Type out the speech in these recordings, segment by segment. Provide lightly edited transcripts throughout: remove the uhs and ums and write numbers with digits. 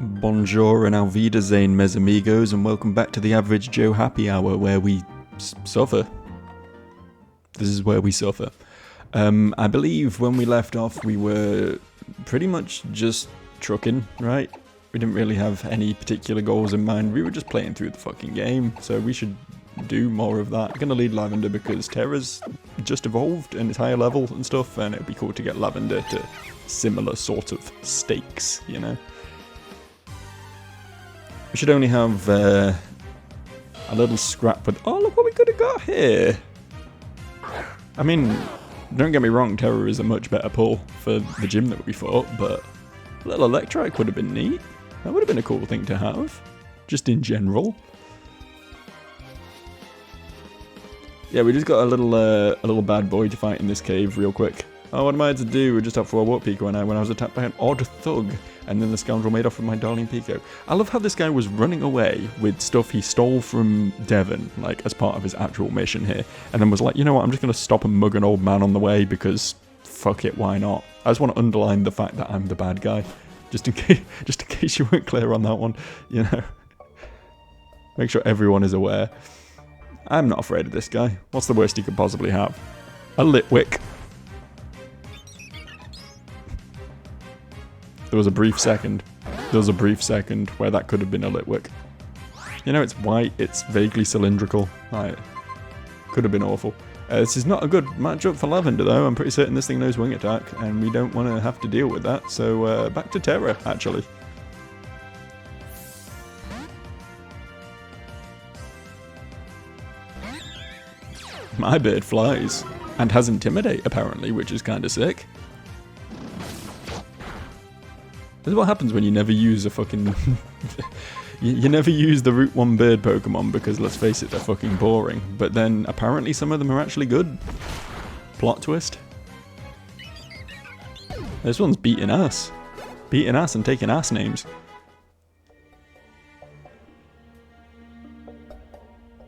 Bonjour and auf Wiedersehen, mes amigos, and welcome back to the Average Joe Happy Hour, where we suffer. This is where we suffer. I believe when we left off, we were pretty much just trucking, right? We didn't really have any particular goals in mind. We were just playing through the fucking game, so we should do more of that. I'm gonna lead Lavender because Terra's just evolved and it's higher level and stuff, and it'd be cool to get Lavender to similar sort of stakes, you know? We should only have a little scrap with... Oh, look what we could have got here! I mean, don't get me wrong, Terra is a much better pull for the gym that we fought, but a little Electrike would have been neat. That would have been a cool thing to have, just in general. Yeah, we just got a little bad boy to fight in this cave real quick. Oh, what am I to do? We're just up for a walk Pico when I was attacked by an odd thug, and then the scoundrel made off with my darling Pico. I love how this guy was running away with stuff he stole from Devon, like, as part of his actual mission here, and then was like, you know what, I'm just going to stop and mug an old man on the way, because fuck it, why not? I just want to underline the fact that I'm the bad guy, just in case you weren't clear on that one, you know. Make sure everyone is aware. I'm not afraid of this guy. What's the worst he could possibly have? A Litwick. There was a brief second where that could have been a Litwick. You know, it's white, it's vaguely cylindrical. Like, could have been awful. This is not a good matchup for Lavender, though. I'm pretty certain this thing knows Wing Attack, and we don't want to have to deal with that. So, back to Terra, actually. My bird flies, and has Intimidate, apparently, which is kind of sick. This is what happens when you never use a fucking... you never use the Route 1 bird Pokemon, because let's face it, they're fucking boring. But then, apparently some of them are actually good. Plot twist. This one's beating ass. Beating ass and taking ass names.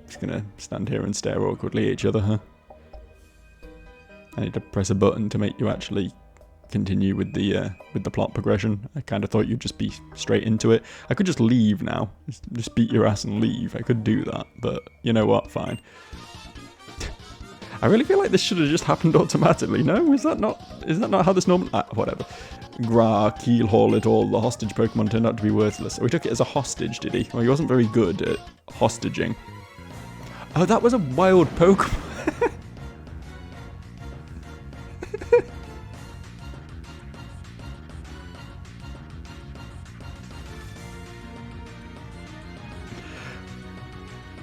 Just gonna stand here and stare awkwardly at each other, huh? I need to press a button to make you actually continue with the plot progression. I kind of thought you'd just be straight into it. I could just leave now. Just beat your ass and leave. I could do that, but you know what? Fine. I really feel like this should have just happened automatically. No, is that not how this normally? Whatever. Gra, Keelhaul it all. The hostage Pokemon turned out to be worthless. So he took it as a hostage, did he? Well, he wasn't very good at hostaging. Oh, that was a wild Pokemon.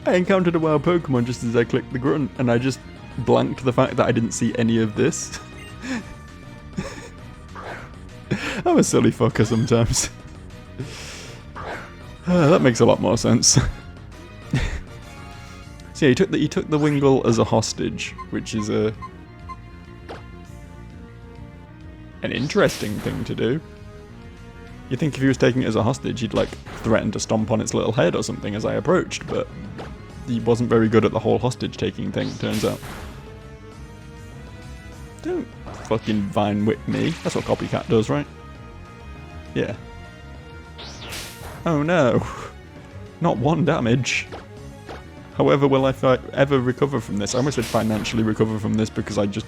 I encountered a wild Pokemon just as I clicked the grunt, and I just blanked the fact that I didn't see any of this. I'm a silly fucker sometimes. That makes a lot more sense. So yeah, he took the Wingull as a hostage, which is an interesting thing to do. You think if he was taking it as a hostage, he'd like threaten to stomp on its little head or something as I approached, but he wasn't very good at the whole hostage taking thing, turns out. Don't fucking vine whip me. That's what Copycat does, right? Yeah. Oh no. Not one damage. However, will I ever recover from this? I almost said financially recover from this because I just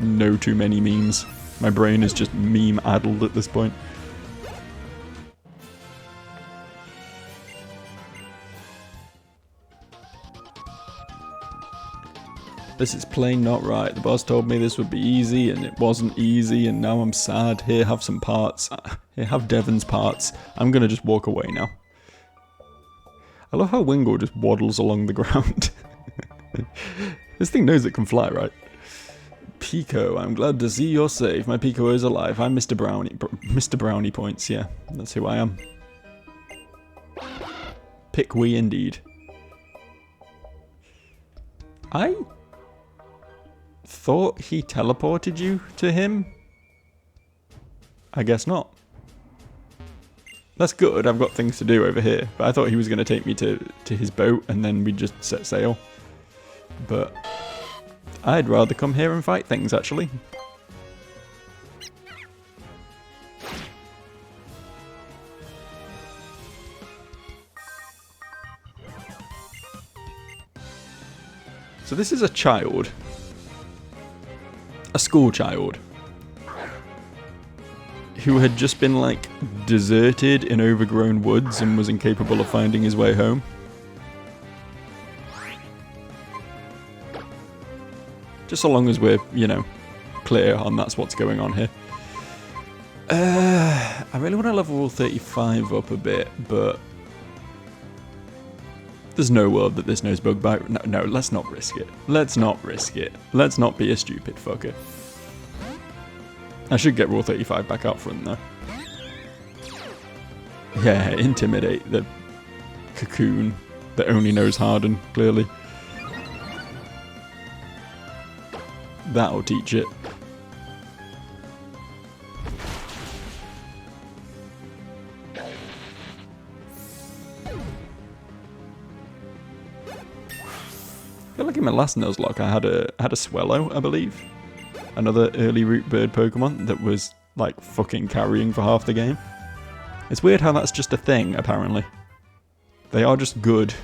know too many memes. My brain is just meme-addled at this point. This is plain not right. The boss told me this would be easy, and it wasn't easy, and now I'm sad. Here, have some parts. Here, have Devon's parts. I'm gonna just walk away now. I love how Wingull just waddles along the ground. This thing knows it can fly, right? Pico, I'm glad to see you're safe. My Pico is alive. I'm Mr. Brownie. Mr. Brownie points, yeah. That's who I am. Pick we indeed. I thought he teleported you to him? I guess not. That's good, I've got things to do over here. But I thought he was going to take me to his boat and then we'd just set sail. But I'd rather come here and fight things, actually. So this is a child. A school child. Who had just been, like, deserted in overgrown woods and was incapable of finding his way home. Just so long as we're, you know, clear on that's what's going on here. I really want to level 35 up a bit, but there's no world that this knows bug bite. No, let's not risk it. Let's not risk it. Let's not be a stupid fucker. I should get rule 35 back out front though. Yeah, intimidate the cocoon that only knows Harden, clearly. That'll teach it. I feel like in my last Nuzlocke I had a Swellow, I believe. Another early root bird Pokemon that was like fucking carrying for half the game. It's weird how that's just a thing, apparently. They are just good,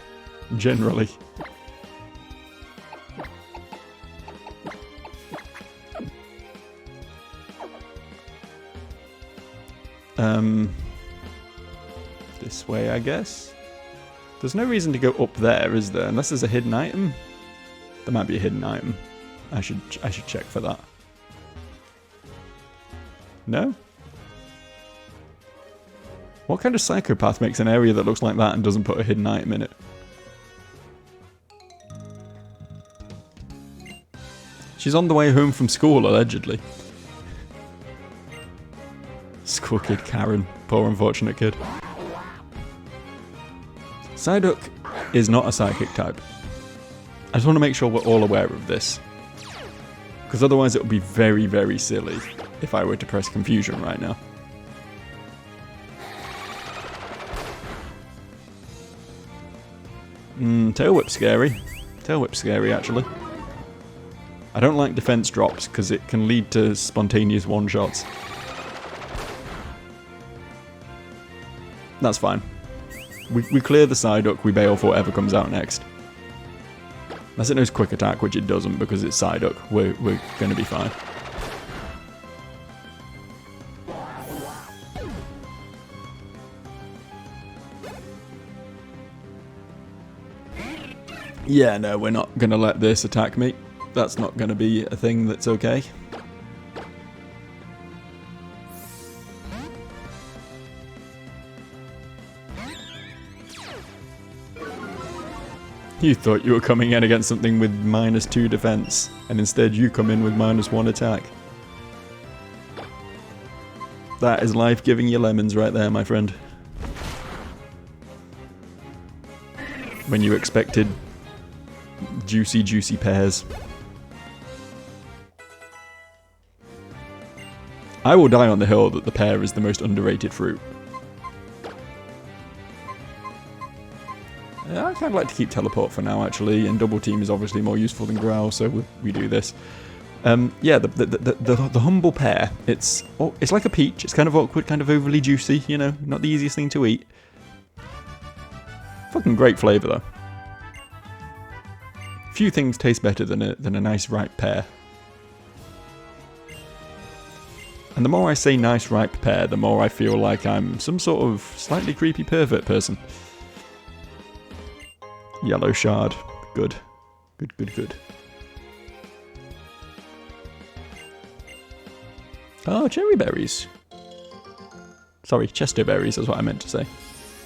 generally. This way, I guess. There's no reason to go up there, is there? Unless there's a hidden item. There might be a hidden item. I should check for that. No? What kind of psychopath makes an area that looks like that and doesn't put a hidden item in it? She's on the way home from school, allegedly. School kid Karen. Poor unfortunate kid. Psyduck is not a psychic type. I just want to make sure we're all aware of this. Because otherwise it would be very, very silly if I were to press confusion right now. Tail Whip's scary. Tail Whip's scary, actually. I don't like defense drops because it can lead to spontaneous one-shots. That's fine. We clear the Psyduck, we bail for whatever comes out next. Unless it knows Quick Attack, which it doesn't because it's Psyduck, we're going to be fine. Yeah, no, we're not going to let this attack me. That's not going to be a thing that's okay. You thought you were coming in against something with -2 defense, and instead you come in with -1 attack. That is life giving you lemons right there, my friend. When you expected juicy, juicy pears. I will die on the hill that the pear is the most underrated fruit. I kind of like to keep teleport for now, actually, and double team is obviously more useful than growl, so we do this. Yeah, the humble pear. It's like a peach. It's kind of awkward, kind of overly juicy. You know, not the easiest thing to eat. Fucking great flavour though. Few things taste better than a nice ripe pear. And the more I say nice ripe pear, the more I feel like I'm some sort of slightly creepy pervert person. Yellow shard. Good. Good, good, good. Oh, cherry berries. Sorry, Chesto berries is what I meant to say.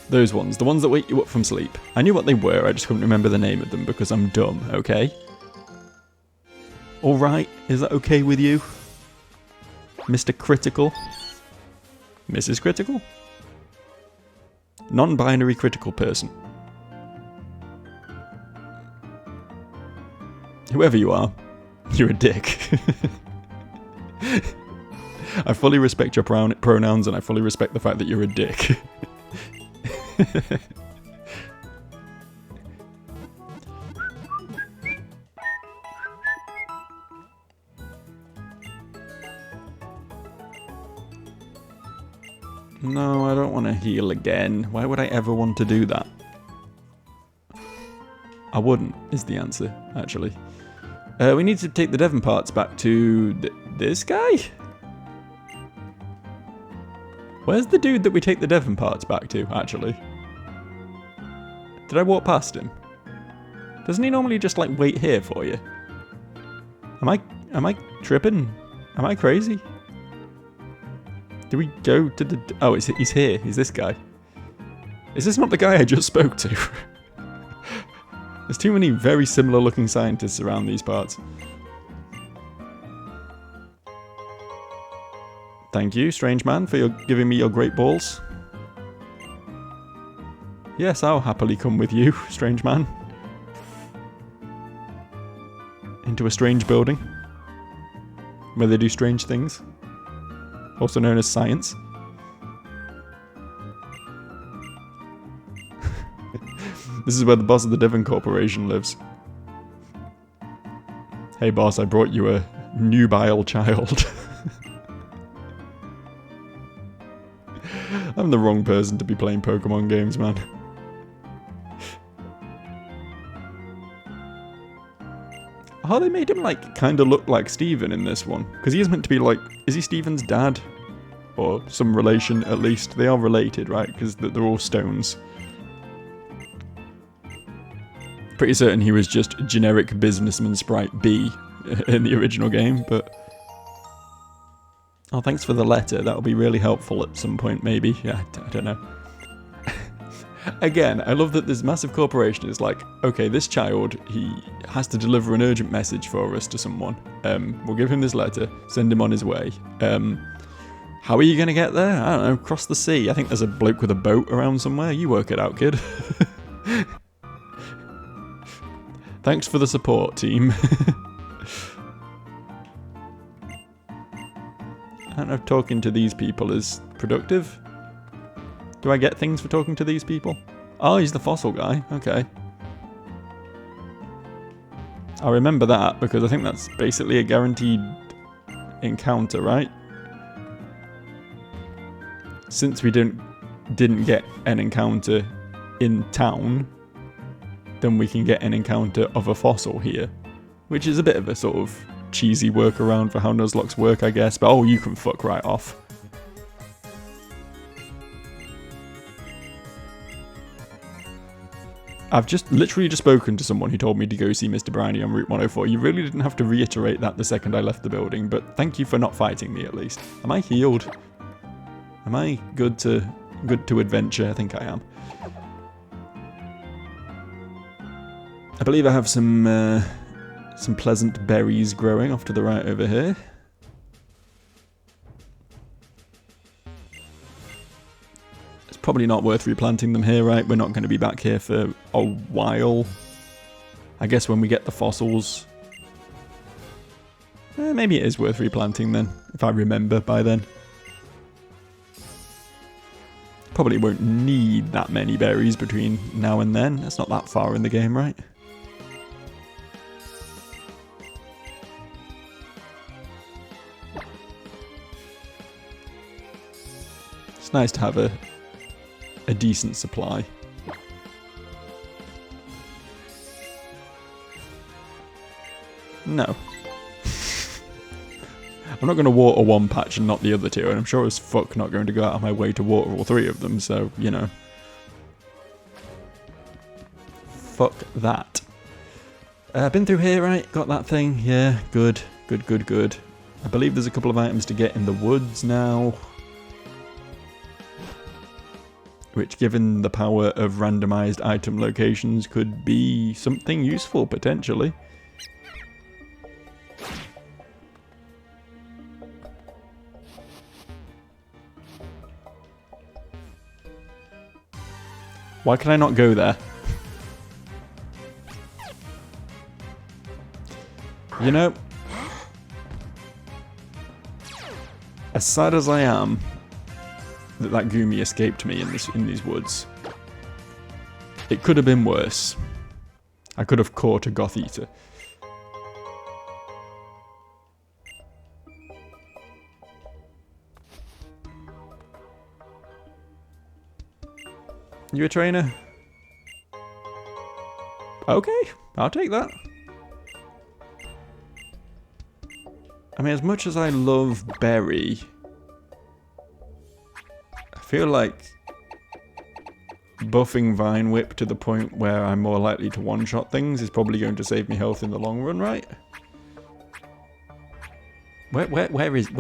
Those ones. The ones that wake you up from sleep. I knew what they were, I just couldn't remember the name of them because I'm dumb, okay? Alright, is that okay with you? Mr. Critical? Mrs. Critical? Non-binary critical person. Whoever you are, you're a dick. I fully respect your pronouns and I fully respect the fact that you're a dick. No, I don't want to heal again. Why would I ever want to do that? I wouldn't, is the answer, actually. We need to take the Devon parts back to this guy? Where's the dude that we take the Devon parts back to, actually? Did I walk past him? Doesn't he normally just, like, wait here for you? Am I tripping? Am I crazy? Do we go to the... Oh, he's here. He's this guy. Is this not the guy I just spoke to? There's too many very similar looking scientists around these parts. Thank you, strange man, for giving me your great balls. Yes, I'll happily come with you, strange man. Into a strange building. Where they do strange things. Also known as science. This is where the boss of the Devon Corporation lives. Hey boss, I brought you a nubile child. I'm the wrong person to be playing Pokemon games, man. Oh, they made him, like, kind of look like Steven in this one. Because he is meant to be, like... Is he Steven's dad? Or some relation, at least. They are related, right? Because they're all stones. Pretty certain he was just generic businessman sprite B in the original game, but... Oh, thanks for the letter. That'll be really helpful at some point, maybe. Yeah, I don't know. Again, I love that this massive corporation is like, okay, this child, he has to deliver an urgent message for us to someone. We'll give him this letter, send him on his way. How are you going to get there? I don't know, cross the sea. I think there's a bloke with a boat around somewhere. You work it out, kid. Thanks for the support, team. I don't know if talking to these people is productive. Do I get things for talking to these people? Oh, he's the fossil guy. Okay. I remember that because I think that's basically a guaranteed encounter, right? Since we didn't get an encounter in town, then we can get an encounter of a fossil here. Which is a bit of a sort of cheesy workaround for how Nuzlockes work, I guess. But oh, you can fuck right off. I've literally just spoken to someone who told me to go see Mr. Brownie on Route 104. You really didn't have to reiterate that the second I left the building, but thank you for not fighting me at least. Am I healed? Am I good to adventure? I think I am. I believe I have some pleasant berries growing off to the right over here. Probably not worth replanting them here, right? We're not going to be back here for a while. I guess when we get the fossils. Maybe it is worth replanting then, if I remember by then. Probably won't need that many berries between now and then. That's not that far in the game, right? It's nice to have a decent supply. No. I'm not going to water one patch and not the other two, and I'm sure as fuck not going to go out of my way to water all three of them, so, you know. Fuck that. Been through here, right? Got that thing? Yeah, good. Good, good, good. I believe there's a couple of items to get in the woods now. Which, given the power of randomized item locations, could be something useful, potentially. Why can I not go there? You know, as sad as I am that Goomy escaped me in these woods, it could have been worse. I could have caught a Goth Eater. You a trainer? Okay, I'll take that. I mean, as much as I love Berry, I feel like buffing Vine Whip to the point where I'm more likely to one-shot things is probably going to save me health in the long run, right? Where is?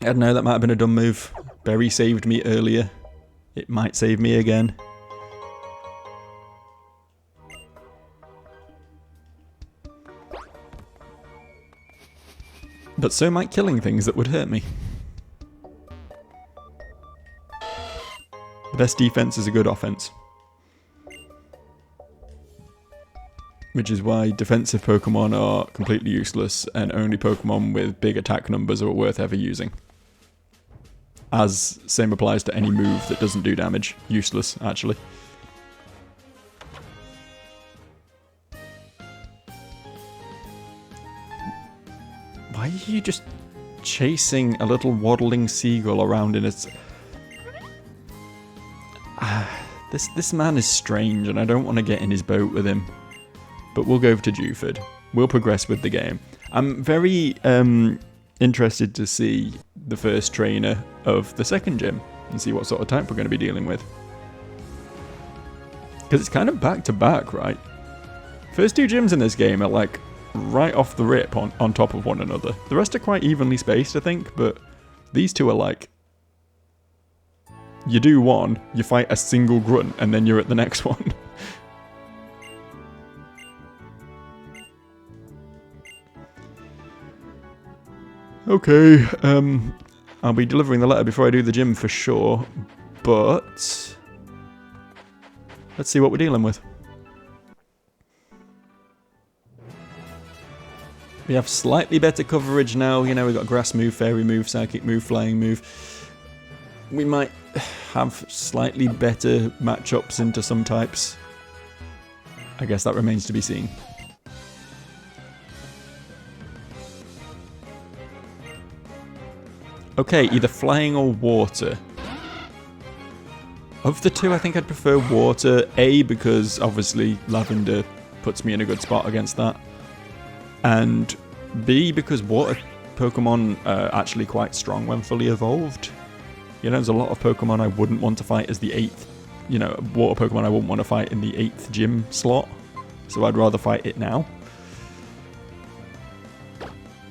I don't know, that might have been a dumb move. Berry saved me earlier. It might save me again. But so might killing things that would hurt me. The best defense is a good offense. Which is why defensive Pokemon are completely useless and only Pokemon with big attack numbers are worth ever using. As same applies to any move that doesn't do damage. Useless, actually. Why are you just chasing a little waddling seagull around in its... This man is strange and I don't want to get in his boat with him. But we'll go to Juford. We'll progress with the game. I'm very interested to see the first trainer of the second gym and see what sort of type we're going to be dealing with. Because it's kind of back to back, right? First two gyms in this game are like right off the rip on top of one another. The rest are quite evenly spaced, I think, but these two are like... You do one, you fight a single grunt, and then you're at the next one. Okay, I'll be delivering the letter before I do the gym for sure, but let's see what we're dealing with. We have slightly better coverage now, you know, we've got Grass move, Fairy move, Psychic move, Flying move. We might have slightly better matchups into some types. I guess that remains to be seen. Okay, either flying or water. Of the two, I think I'd prefer water. A, because obviously lavender puts me in a good spot against that. And B, because water Pokemon are actually quite strong when fully evolved. You know, there's a lot of Pokemon I wouldn't want to fight as the 8th. You know, water Pokemon I wouldn't want to fight in the 8th gym slot. So I'd rather fight it now.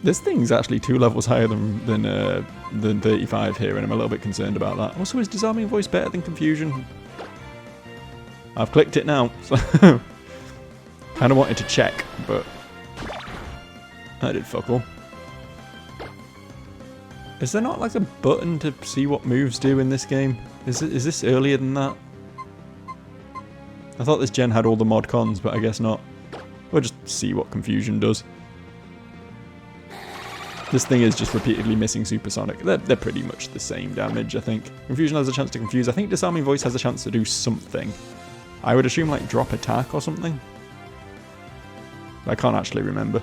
This thing's actually 2 levels higher than 35 here, and I'm a little bit concerned about that. Also, is Disarming Voice better than Confusion? I've clicked it now. So kind of wanted to check, but I did fuck all. Is there not like a button to see what moves do in this game? Is this earlier than that? I thought this gen had all the mod cons, but I guess not. We'll just see what Confusion does. This thing is just repeatedly missing Supersonic. They're pretty much the same damage, I think. Confusion has a chance to confuse. I think Disarming Voice has a chance to do something. I would assume like drop attack or something. I can't actually remember.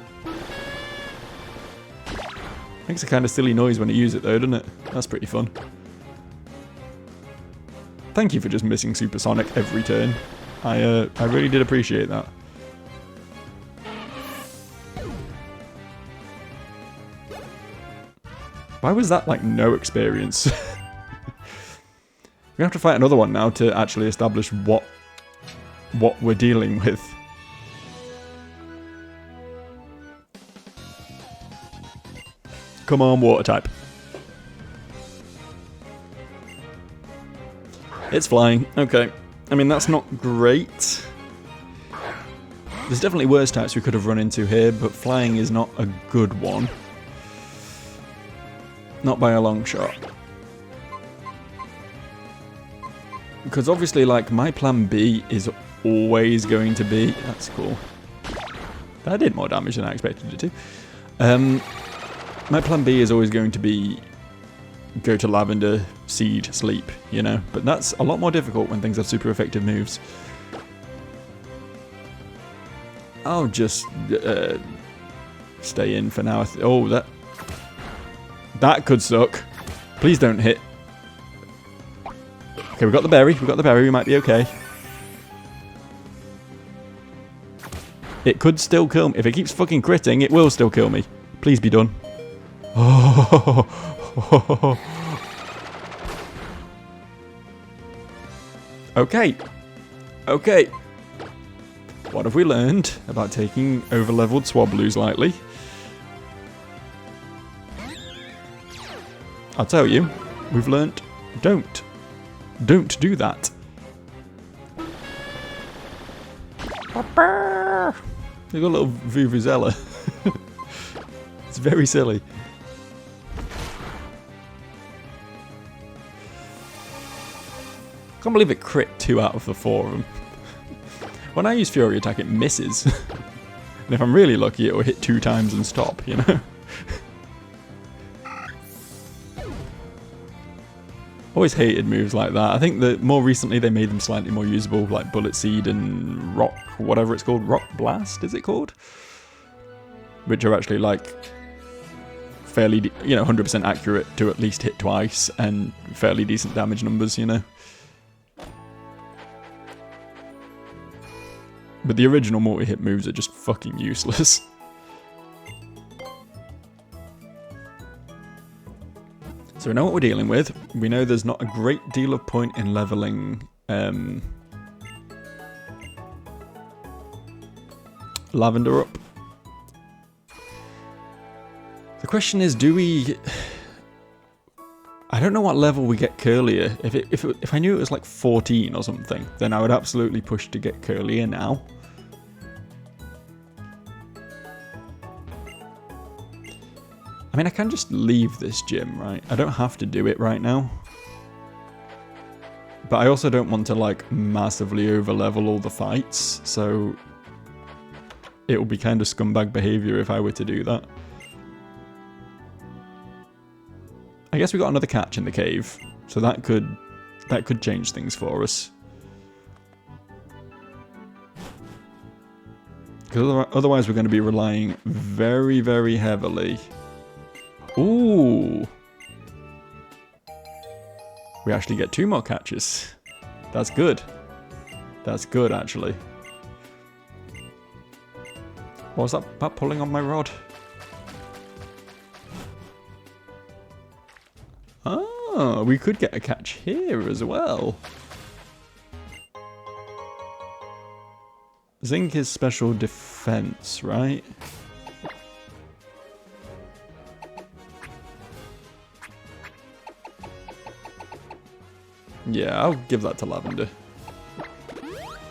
Makes a kind of silly noise when you use it though, doesn't it? That's pretty fun. Thank you for just missing Supersonic every turn. I really did appreciate that. Why was that like no experience? We have to fight another one now to actually establish what we're dealing with. Come on, water type. It's flying. Okay. I mean, that's not great. There's definitely worse types we could have run into here, but flying is not a good one. Not by a long shot. Because obviously, like, my plan B is always going to be... That's cool. That did more damage than I expected it to. My plan B is always going to be go to Lavender, Seed, Sleep, you know? But that's a lot more difficult when things have super effective moves. I'll just stay in for now. Oh, that could suck. Please don't hit. Okay, we got the berry. We got the berry. We might be okay. It could still kill me. If it keeps fucking critting, it will still kill me. Please be done. Oh. Okay. Okay. What have we learned about taking over-leveled Swablues lightly? I'll tell you, we've learnt don't. Don't do that. They've got a little Vuvuzela. It's very silly. I can't believe it crit 2 out of the 4 of them. When I use Fury Attack, it misses. And if I'm really lucky, it will hit 2 times and stop, you know? Always hated moves like that. I think that more recently they made them slightly more usable, like Bullet Seed and Rock, whatever it's called. Rock Blast, is it called? Which are actually like fairly, 100% accurate to at least hit twice and fairly decent damage numbers, you know? But the original multi-hit moves are just fucking useless. So we know what we're dealing with. We know there's not a great deal of point in leveling Lavender up. The question is, do we... I don't know what level we get Curlier. If I knew it was like 14 or something, then I would absolutely push to get Curlier now. I mean, I can just leave this gym, right? I don't have to do it right now. But I also don't want to, like, massively over-level all the fights, so it will be kind of scumbag behavior if I were to do that. I guess we got another catch in the cave, so that could change things for us. Because otherwise we're going to be relying very, very heavily. Ooh! We actually get 2 more catches. That's good. That's good, actually. What was that about pulling on my rod? Oh, we could get a catch here as well. Zinc is special defense, right? Yeah, I'll give that to Lavender.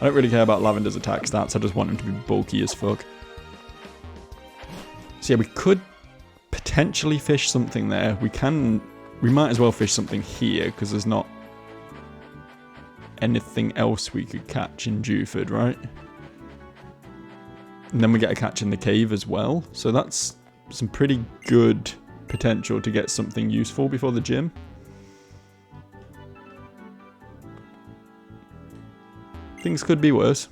I don't really care about Lavender's attack stats, I just want him to be bulky as fuck. So yeah, we could potentially fish something there. We might as well fish something here, because there's not anything else we could catch in Dewford, right? And then we get a catch in the cave as well, so that's some pretty good potential to get something useful before the gym. Things could be worse.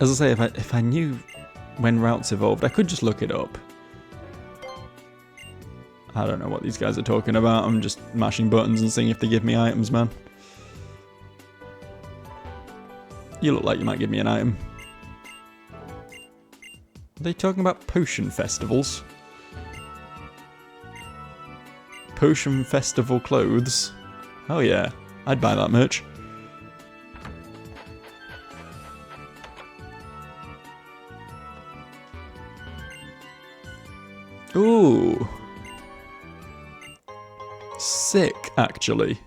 As I say, if I knew when routes evolved, I could just look it up. I don't know what these guys are talking about. I'm just mashing buttons and seeing if they give me items, man. You look like you might give me an item. Are they talking about potion festivals? Potion festival clothes? Oh yeah, I'd buy that merch. Ooh. Sick, actually.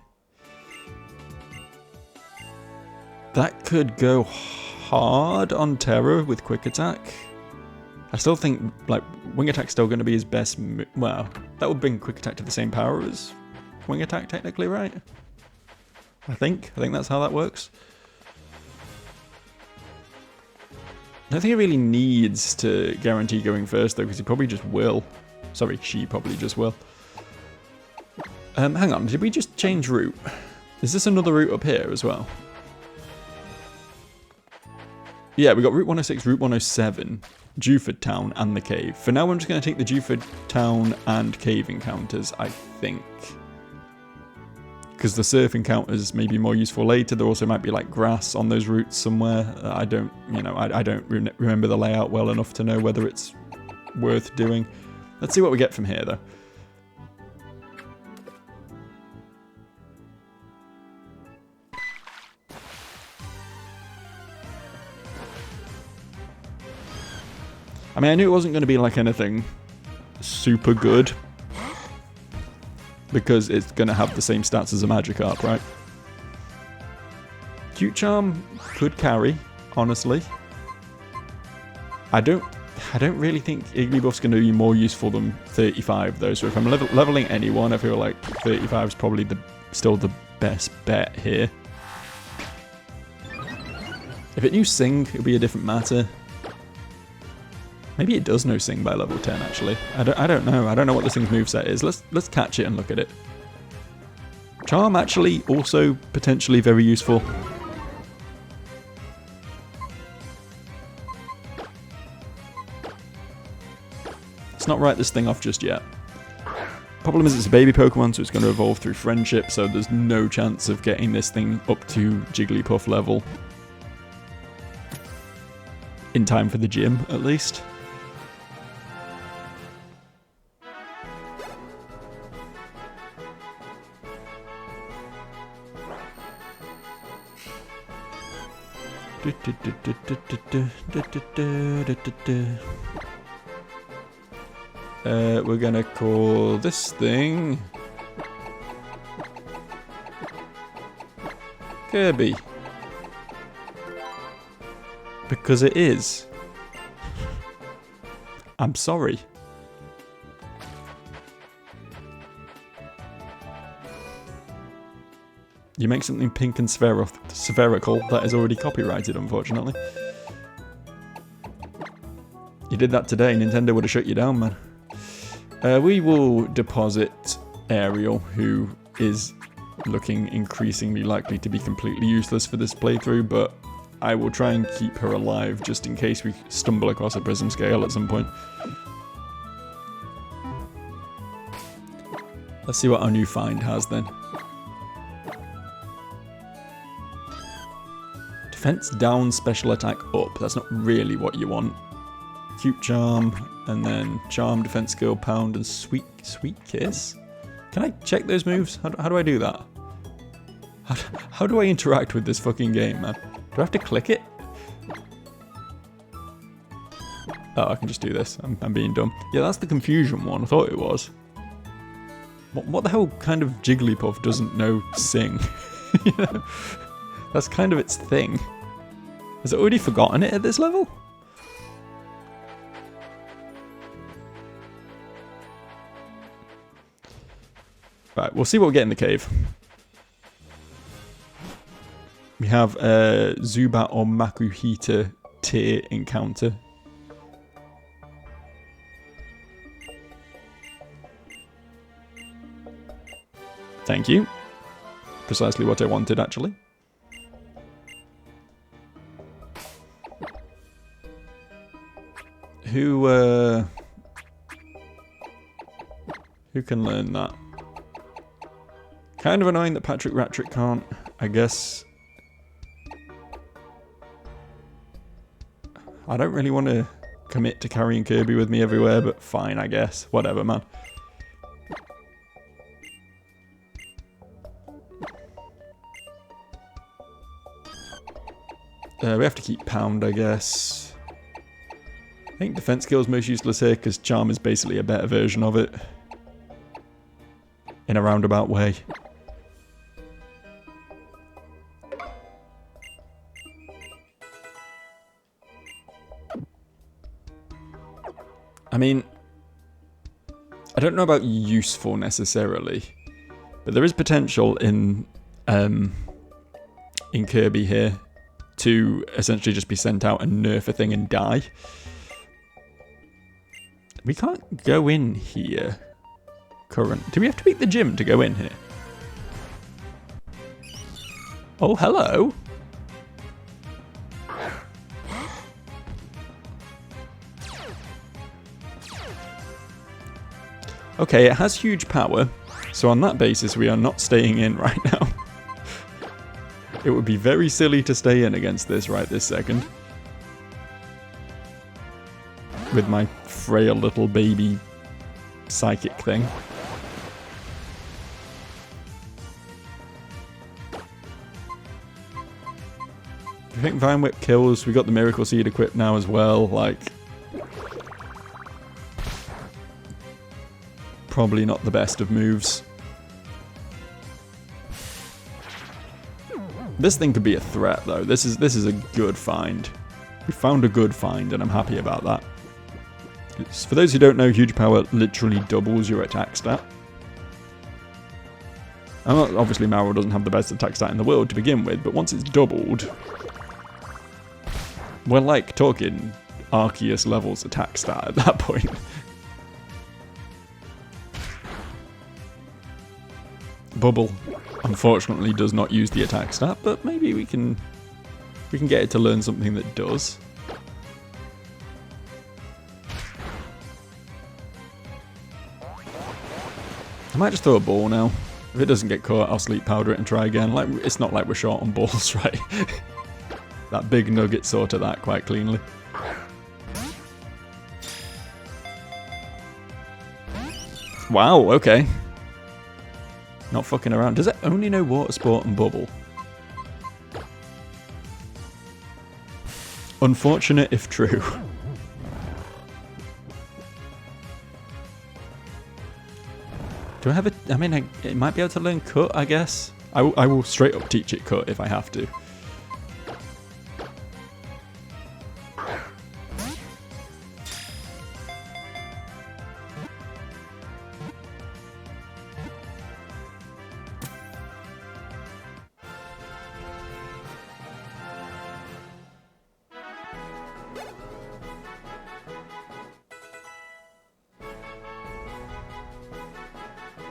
That could go hard on Terra with quick attack. I still think, like, wing attack's still going to be his best well, that would bring quick attack to the same power as wing attack, technically, right? I think that's how that works. I don't think he really needs to guarantee going first, though, because he probably just will. Sorry, she probably just will. Hang on, did we just change route? Is this another route up here as well? Yeah, we got Route 106, Route 107, Dewford Town, and the cave. For now, I'm just going to take the Dewford Town and cave encounters, I think. because the surf encounters may be more useful later. There also might be like grass on those routes somewhere. I don't, I don't remember the layout well enough to know whether it's worth doing. Let's see what we get from here, though. I mean, I knew it wasn't going to be like anything super good, because it's going to have the same stats as a Magikarp, right? Cute Charm could carry, honestly. I don't really think Igglybuff's going to be more useful than 35, though. So if I'm leveling anyone, I feel like 35 is probably still the best bet here. If it knew Sing, it would be a different matter. Maybe it does know Sing by level 10, actually. I don't know. I don't know what the Sing's moveset is. Let's catch it and look at it. Charm, actually, also potentially very useful. Let's not write this thing off just yet. Problem is it's a baby Pokemon, so it's going to evolve through friendship, so there's no chance of getting this thing up to Jigglypuff level. In time for the gym, at least. We're gonna call this thing Kirby, because it is. I'm sorry. You make something pink and spherical, that is already copyrighted, unfortunately. You did that today, Nintendo would have shut you down, man. We will deposit Ariel, who is looking increasingly likely to be completely useless for this playthrough, but I will try and keep her alive just in case we stumble across a Prism Scale at some point. Let's see what our new find has then. Defense down, special attack up. That's not really what you want. Cute Charm, and then Charm, defense skill, pound, and sweet kiss. Can I check those moves? How do I do that? How do I interact with this fucking game, man? Do I have to click it? Oh, I can just do this. I'm being dumb. Yeah, that's the confusion one. I thought it was. What the hell kind of Jigglypuff doesn't know Sing? You know? That's kind of its thing. Has it already forgotten it at this level? Right, we'll see what we get in the cave. We have a Zubat or Makuhita tier encounter. Thank you. Precisely what I wanted, actually. Who can learn that? Kind of annoying that Patrick Rattrick can't, I guess. I don't really want to commit to carrying Kirby with me everywhere, but fine, I guess. Whatever, man. We have to keep Pound, I guess. I think Defense Skill is most useless here, because Charm is basically a better version of it. In a roundabout way. I mean, I don't know about useful necessarily, but there is potential in Kirby here to essentially just be sent out and nerf a thing and die. We can't go in here. Do we have to beat the gym to go in here? Oh, hello. Okay, it has huge power, So on that basis, we are not staying in right now. It would be very silly to stay in against this right this second. With my frail little baby psychic thing. I think Vine Whip kills. We got the Miracle Seed equipped now as well. Like, probably not the best of moves. This thing could be a threat though. This is a good find. We found a good find and I'm happy about that. For those who don't know, huge power literally doubles your attack stat. And obviously Marrow doesn't have the best attack stat in the world to begin with, but once it's doubled, we're like talking Arceus levels attack stat at that point. Bubble, unfortunately, does not use the attack stat, but maybe we can get it to learn something that does. I might just throw a ball now. If it doesn't get caught, I'll sleep powder it and try again. Like, it's not like we're short on balls, right? That big nugget sorted that quite cleanly. Wow, okay. Not fucking around. Does it only know Water Sport and Bubble? Unfortunate if true. Do I have a... I mean, it might be able to learn Cut, I guess. I will straight up teach it Cut if I have to.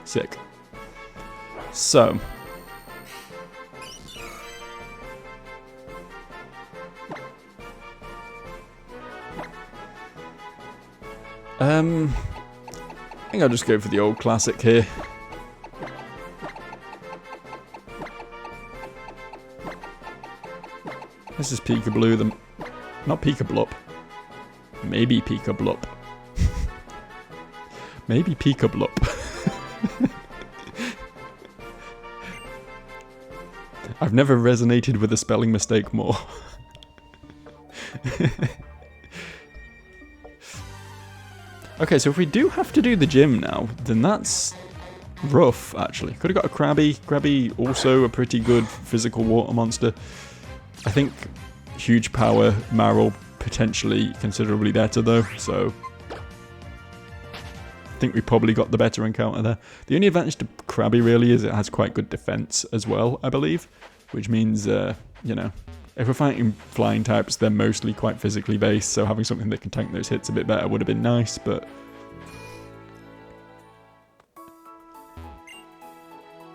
Sick. So. I think I'll just go for the old classic here. This is Peekaboo, not Peekablup. Maybe Peekablup. Maybe Peekablup. I've never resonated with a spelling mistake more. Okay, so if we do have to do the gym now, then that's rough, actually. Could have got a Krabby. Krabby, also a pretty good physical water monster. I think huge power, Marrow, potentially considerably better, though, so... I think we probably got the better encounter there. The only advantage to Krabby really is it has quite good defense as well, I believe. Which means, you know, if we're fighting flying types, they're mostly quite physically based, so having something that can tank those hits a bit better would have been nice, but...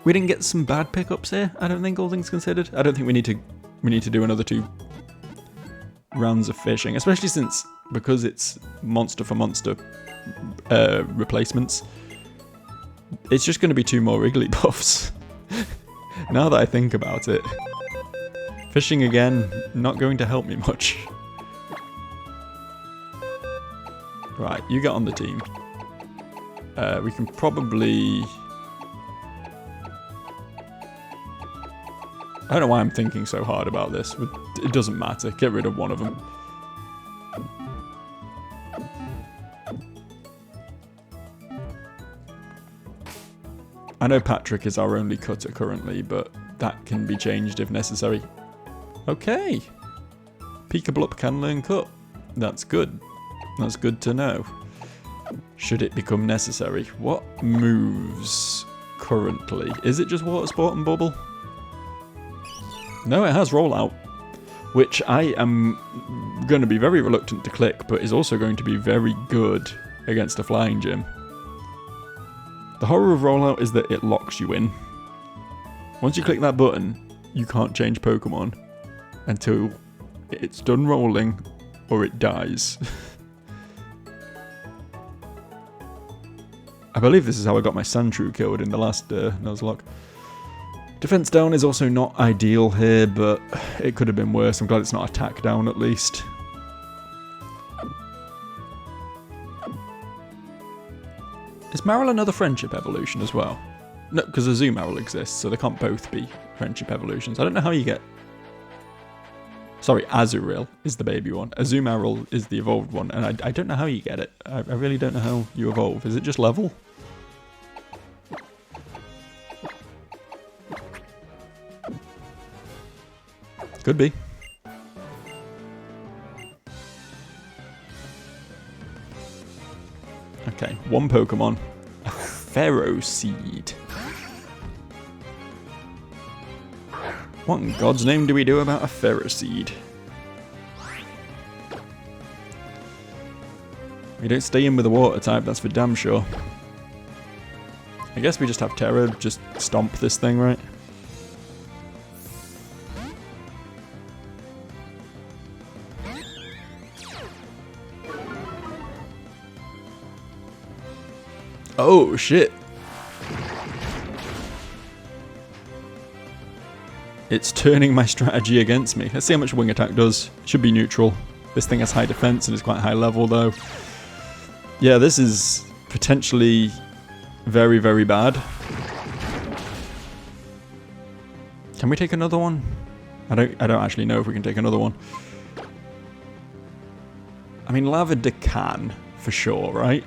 We didn't get some bad pickups here, I don't think, all things considered. I don't think we need to do another 2 rounds of fishing, especially since, because it's monster for monster replacements, it's just going to be 2 more Wrigley buffs. Now that I think about it, fishing again, not going to help me much. Right, you get on the team. We can probably... I don't know why I'm thinking so hard about this. It doesn't matter. Get rid of one of them. I know Patrick is our only cutter currently, but that can be changed if necessary. Okay. Peekablup can learn cut. That's good. That's good to know. Should it become necessary. What moves currently? Is it just Water Sport and Bubble? No, it has Rollout, which I am going to be very reluctant to click, but is also going to be very good against a flying gym. The horror of Rollout is that it locks you in. Once you click that button, you can't change Pokemon until it's done rolling or it dies. I believe this is how I got my Sandshrew killed in the last Nuzlocke. Defense down is also not ideal here, but it could have been worse. I'm glad it's not attack down at least. Is Marill another friendship evolution as well? No, because Azumarill exists, so they can't both be friendship evolutions. I don't know how you get... Sorry, Azurill is the baby one. Azumarill is the evolved one, and I don't know how you get it. I really don't know how you evolve. Is it just level? Could be. Okay, one Pokemon. A Ferroseed. What in God's name do we do about a Ferroseed? We don't stay in with a water type, that's for damn sure. I guess we just have Terra just stomp this thing, right? Oh, shit. It's turning my strategy against me. Let's see how much Wing Attack does. It should be neutral. This thing has high defense and is quite high level, though. Yeah, this is potentially very, very bad. Can we take another one? I don't actually know if we can take another one. I mean, Lavender can, for sure, right?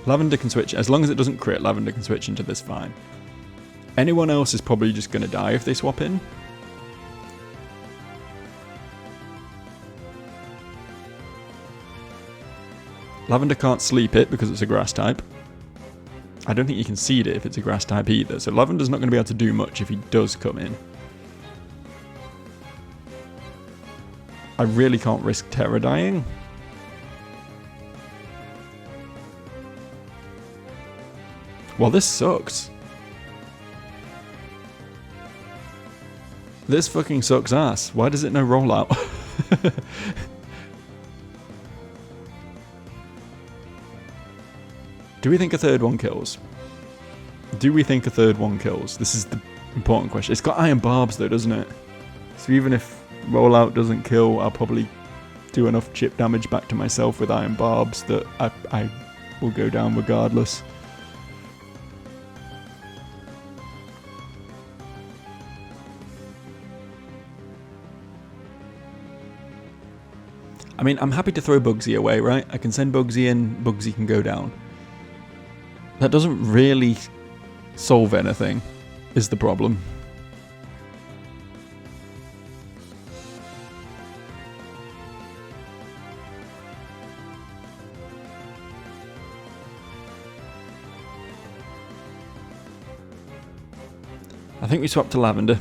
Lavender can switch, as long as it doesn't crit, Lavender can switch into this fine. Anyone else is probably just going to die if they swap in. Lavender can't sleep it because it's a grass type. I don't think you can seed it if it's a grass type either, so Lavender's not going to be able to do much if he does come in. I really can't risk Terra dying. Well, this sucks. This fucking sucks ass. Why does it no rollout? Do we think a third one kills? Do we think a third one kills? This is the important question. It's got Iron Barbs though, doesn't it? So even if rollout doesn't kill, I'll probably do enough chip damage back to myself with Iron Barbs that I will go down regardless. I mean, I'm happy to throw Bugsy away, right? I can send Bugsy in, Bugsy can go down. That doesn't really solve anything, is the problem. I think we swap to Lavender.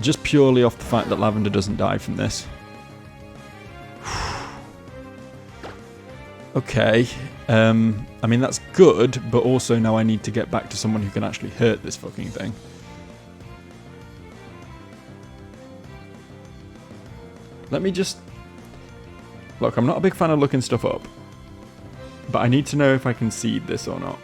Just purely off the fact that Lavender doesn't die from this. Okay. I mean, that's good, but also now I need to get back to someone who can actually hurt this fucking thing. Let me just... Look, I'm not a big fan of looking stuff up, but I need to know if I can seed this or not.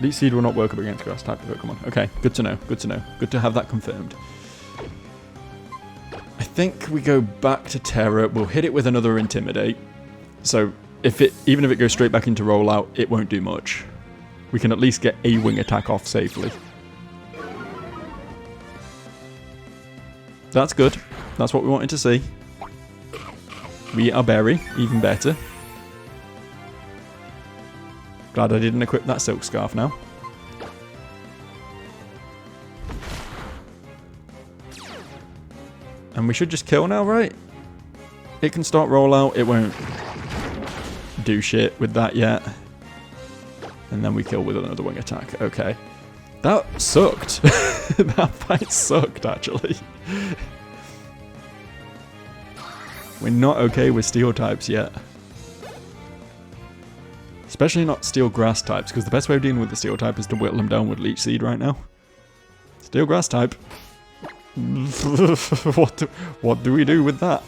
Leech Seed will not work up against grass type of Pokemon. Okay, good to know, good to know. Good to have that confirmed. I think we go back to Terra. We'll hit it with another Intimidate. So even if it goes straight back into Rollout, it won't do much. We can at least get a Wing Attack off safely. That's good. That's what we wanted to see. We eat our berry, even better. Glad I didn't equip that Silk Scarf now. And we should just kill now, right? It can start rollout. It won't do shit with that yet. And then we kill with another Wing Attack. Okay. That sucked. That fight sucked, actually. We're not okay with Steel types yet. Especially not steel grass types, because the best way of dealing with the steel type is to whittle them down with leech seed right now. Steel grass type. What do we do with that?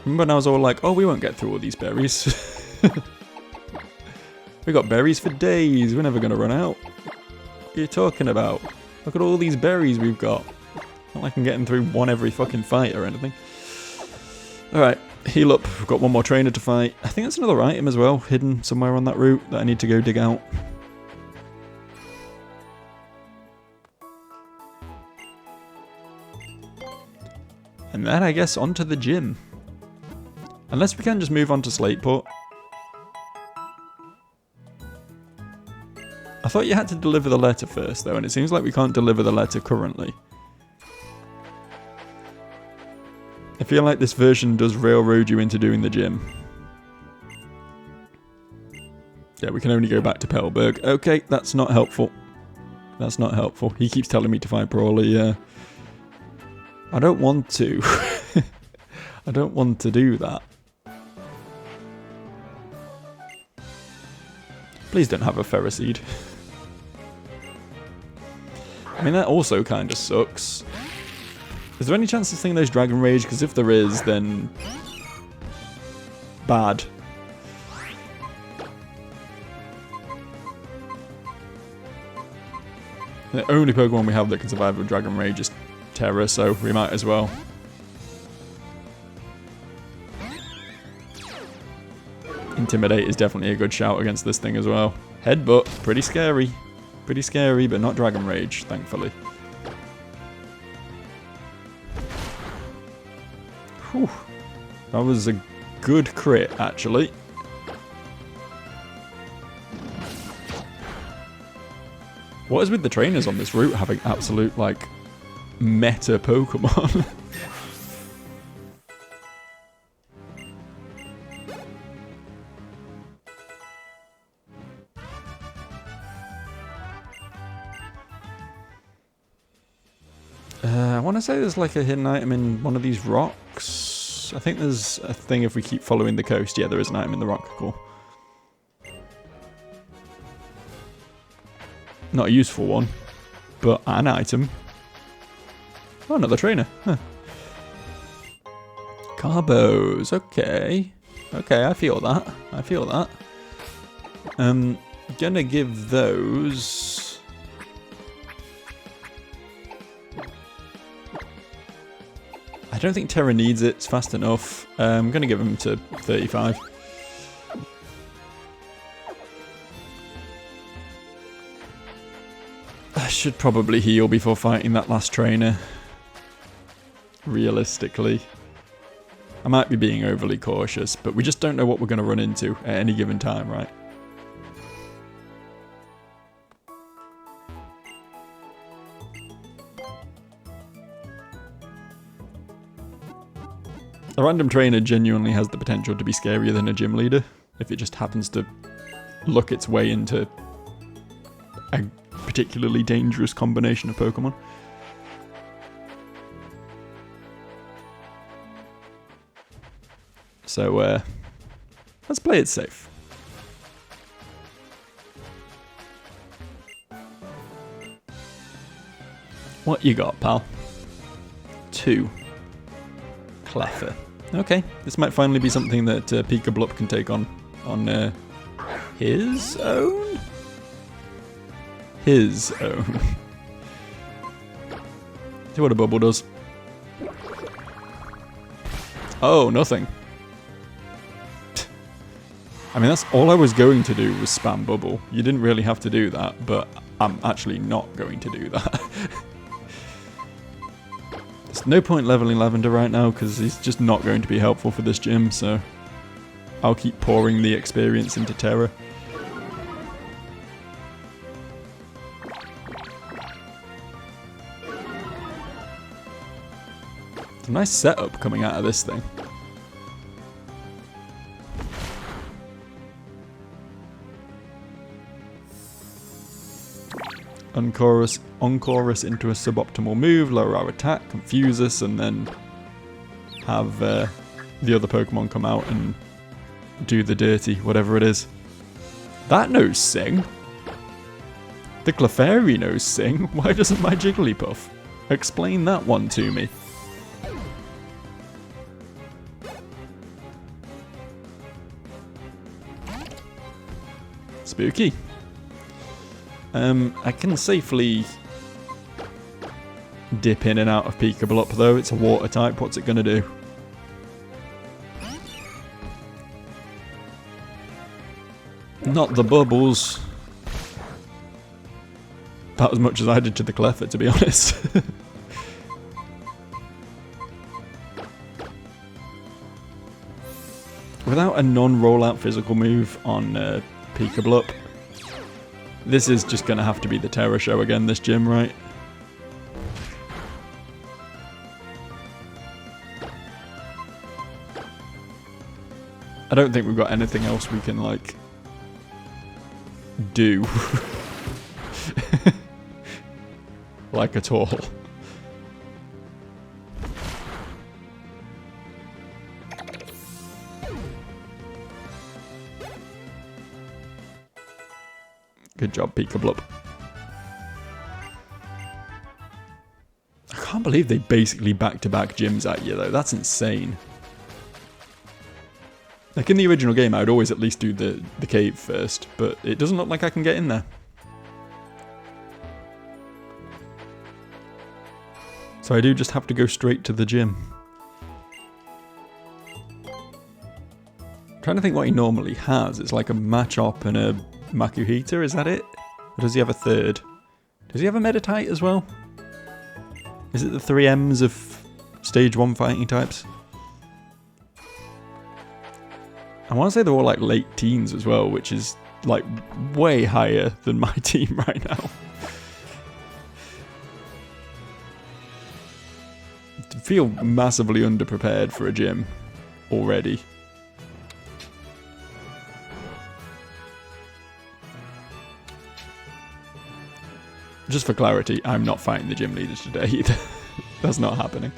Remember when I was all like, oh, we won't get through all these berries. We got berries for days. We're never going to run out. What are you talking about? Look at all these berries we've got. Not like I'm getting through one every fucking fight or anything. Alright, heal up. We've got one more trainer to fight. I think that's another item as well, hidden somewhere on that route that I need to go dig out. And then I guess onto the gym. Unless we can just move on to Slateport. I thought you had to deliver the letter first though, and it seems like we can't deliver the letter currently. I feel like this version does railroad you into doing the gym. Yeah, we can only go back to Petalburg. Okay, that's not helpful. That's not helpful. He keeps telling me to find Brawley. I don't want to. I don't want to do that. Please don't have a Ferroseed. I mean, that also kind of sucks. Is there any chance this thing knows Dragon Rage? Because if there is, then... bad. The only Pokemon we have that can survive with Dragon Rage is Terra, so we might as well. Intimidate is definitely a good shout against this thing as well. Headbutt, pretty scary. Pretty scary, but not Dragon Rage, thankfully. Whew. That was a good crit, actually. What is with the trainers on this route having absolute, like, meta Pokemon? I want to say there's like a hidden item in one of these rocks. I think there's a thing if we keep following the coast. Yeah, there is an item in the rock. Cool. Not a useful one, but an item. Oh, another trainer. Huh. Carbos. Okay. Okay, I feel that. I feel that. Gonna give those... I don't think Terra needs it, it's fast enough. I'm going to give him to 35. I should probably heal before fighting that last trainer. Realistically. I might be being overly cautious, but we just don't know what we're going to run into at any given time, right? A random trainer genuinely has the potential to be scarier than a gym leader if it just happens to look its way into a particularly dangerous combination of Pokemon. So, let's play it safe. What you got, pal? 2. Cleffer. Okay, this might finally be something that Pika Blup can take on his own? His own. See what a bubble does. Oh, nothing. I mean, that's all I was going to do was spam bubble. You didn't really have to do that, but I'm actually not going to do that. There's no point leveling Lavender right now because he's just not going to be helpful for this gym, so I'll keep pouring the experience into Terra. It's a nice setup coming out of this thing. Encore us into a suboptimal move, lower our attack, confuse us, and then have the other Pokemon come out and do the dirty, whatever it is. That knows Sing. The Clefairy knows Sing. Why doesn't my Jigglypuff? Explain that one to me. Spooky. I can safely dip in and out of Peekabloop though. It's a water type. What's it going to do? Not the bubbles. About as much as I did to the Clefairy, to be honest. Without a non-rollout physical move on Peekabloop, this is just going to have to be the Terror Show again, this gym, right? I don't think we've got anything else we can, like, do. Like, at all. Good job, Peekabloop. I can't believe they basically back-to-back gyms at you, though. That's insane. Like, in the original game, I would always at least do the cave first, but it doesn't look like I can get in there. So I do just have to go straight to the gym. I'm trying to think what he normally has. It's like a Machop and a Makuhita, is that it? Or does he have a third? Does he have a Meditite as well? Is it the 3 M's of Stage 1 fighting types? I want to say they're all like late teens as well, which is like way higher than my team right now. I feel massively underprepared for a gym already. Just for clarity, I'm not fighting the gym leaders today either. That's not happening.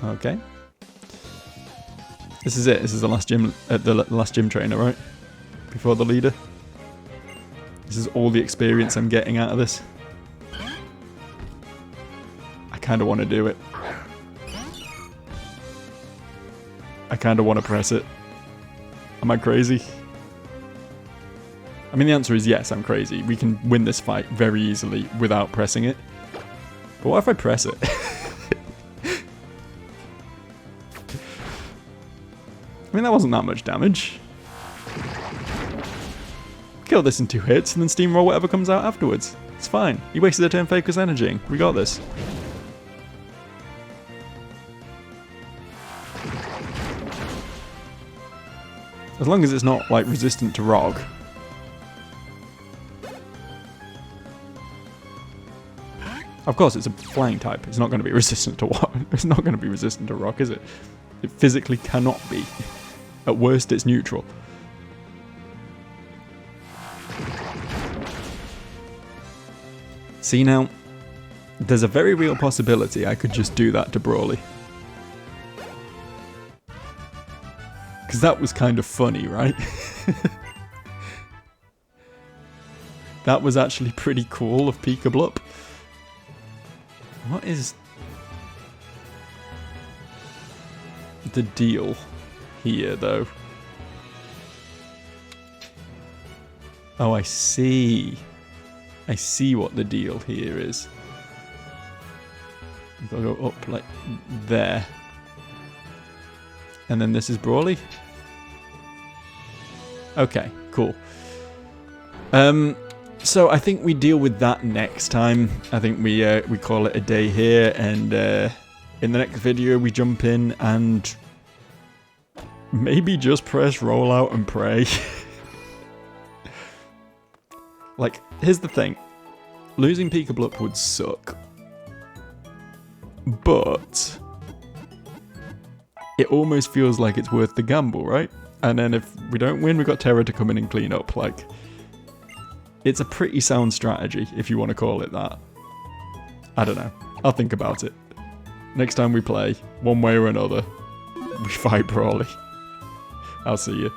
Okay. This is it. This is the last gym trainer, right? Before the leader. This is all the experience I'm getting out of this. I kind of want to do it. I kind of want to press it. Am I crazy? I mean, the answer is yes, I'm crazy. We can win this fight very easily without pressing it. But what if I press it? I mean, that wasn't that much damage. Kill this in 2 hits and then steamroll whatever comes out afterwards. It's fine. He wasted a turn focus energy. We got this. As long as it's not, like, resistant to rock. Of course, it's a flying type. It's not going to be resistant to what? It's not going to be resistant to rock, is it? It physically cannot be. At worst, it's neutral. See now, there's a very real possibility I could just do that to Brawly. Because that was kind of funny, right? That was actually pretty cool of Peekabloop. What is the deal here, though? Oh, I see. I see what the deal here is. You've got to go up like there. And then this is Brawly. Okay, cool. So I think we deal with that next time. I think we call it a day here, and in the next video we jump in and maybe just press rollout and pray. Like, here's the thing. Losing Peekabloop would suck. But it almost feels like it's worth the gamble, right? And then if we don't win, we've got Terra to come in and clean up. Like, it's a pretty sound strategy, if you want to call it that. I don't know. I'll think about it. Next time we play, one way or another, we fight Brawly. I'll see you.